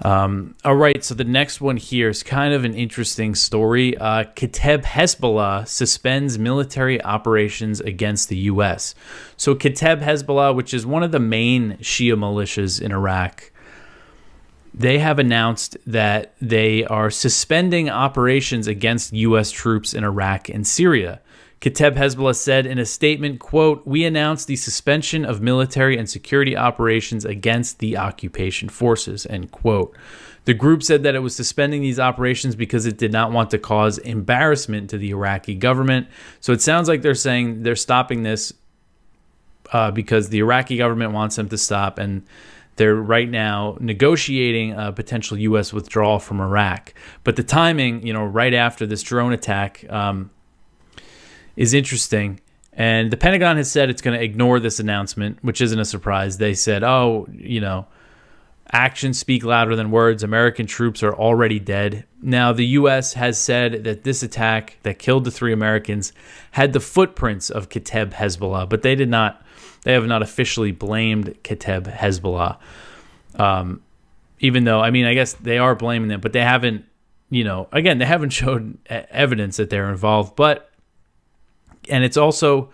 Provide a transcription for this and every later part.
All right, so the next one here is kind of an interesting story. Kataib Hezbollah suspends military operations against the U.S. So Kataib Hezbollah, which is one of the main Shia militias in Iraq, they have announced that they are suspending operations against U.S. troops in Iraq and Syria. Kataib Hezbollah said in a statement, quote, "We announced the suspension of military and security operations against the occupation forces," end quote. The group said that it was suspending these operations because it did not want to cause embarrassment to the Iraqi government. So it sounds like they're saying they're stopping this because the Iraqi government wants them to stop, and they're right now negotiating a potential U.S. withdrawal from Iraq. But the timing, right after this drone attack, is interesting. And the Pentagon has said it's going to ignore this announcement, which isn't a surprise. They said, actions speak louder than words. American troops are already dead. Now, the U.S. has said that this attack that killed the 3 Americans had the footprints of Kataib Hezbollah, but they have not officially blamed Kataib Hezbollah. Even though, I guess they are blaming them, but they haven't, they haven't showed evidence that they're involved. And it's also,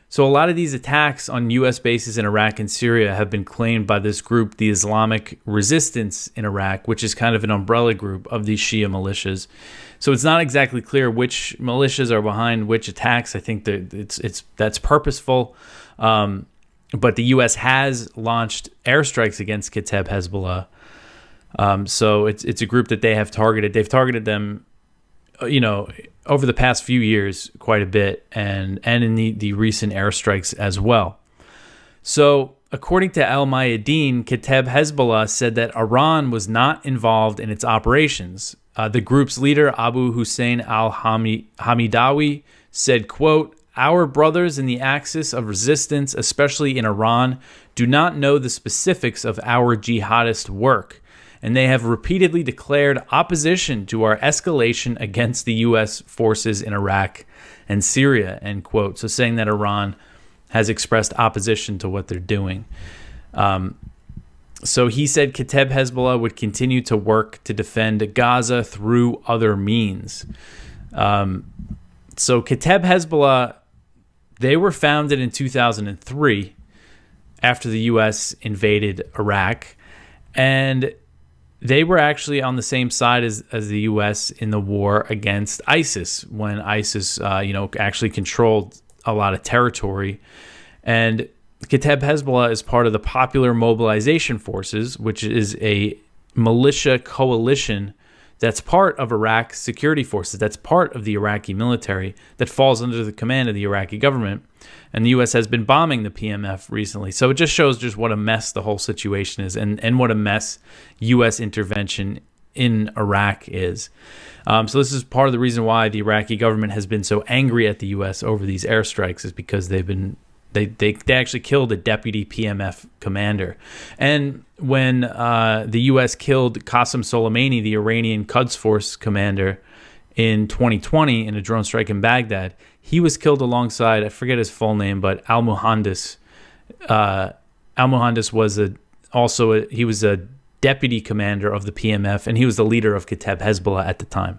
so a lot of these attacks on U.S. bases in Iraq and Syria have been claimed by this group, the Islamic Resistance in Iraq, which is kind of an umbrella group of these Shia militias. So it's not exactly clear which militias are behind which attacks. I think that that's purposeful. But the U.S. has launched airstrikes against Kataib Hezbollah. So it's a group that they have targeted. They've targeted them, over the past few years quite a bit, and in the recent airstrikes as well. So according to Al Mayadeen, Kataib Hezbollah said that Iran was not involved in its operations. The group's leader, Abu Hussein al-Hamidawi, said, quote, "Our brothers in the axis of resistance, especially in Iran, do not know the specifics of our jihadist work, and they have repeatedly declared opposition to our escalation against the U.S. forces in Iraq and Syria," end quote. So saying that Iran has expressed opposition to what they're doing. So he said Kataib Hezbollah would continue to work to defend Gaza through other means. So Kataib Hezbollah, they were founded in 2003 after the U.S. invaded Iraq, and they were actually on the same side as the U.S. in the war against ISIS, when ISIS, actually controlled a lot of territory. And Kataib Hezbollah is part of the Popular Mobilization Forces, which is a militia coalition that's part of Iraq's security forces. That's part of the Iraqi military that falls under the command of the Iraqi government. And the U.S. has been bombing the PMF recently. So it just shows just what a mess the whole situation is, and what a mess U.S. intervention in Iraq is. So this is part of the reason why the Iraqi government has been so angry at the U.S. over these airstrikes, is because they actually killed a deputy PMF commander. And when the U.S. killed Qasem Soleimani, the Iranian Quds Force commander, in 2020 in a drone strike in Baghdad, he was killed alongside, I forget his full name, but al-Muhandis. Al-Muhandis was he was a deputy commander of the PMF, and he was the leader of Kataib Hezbollah at the time.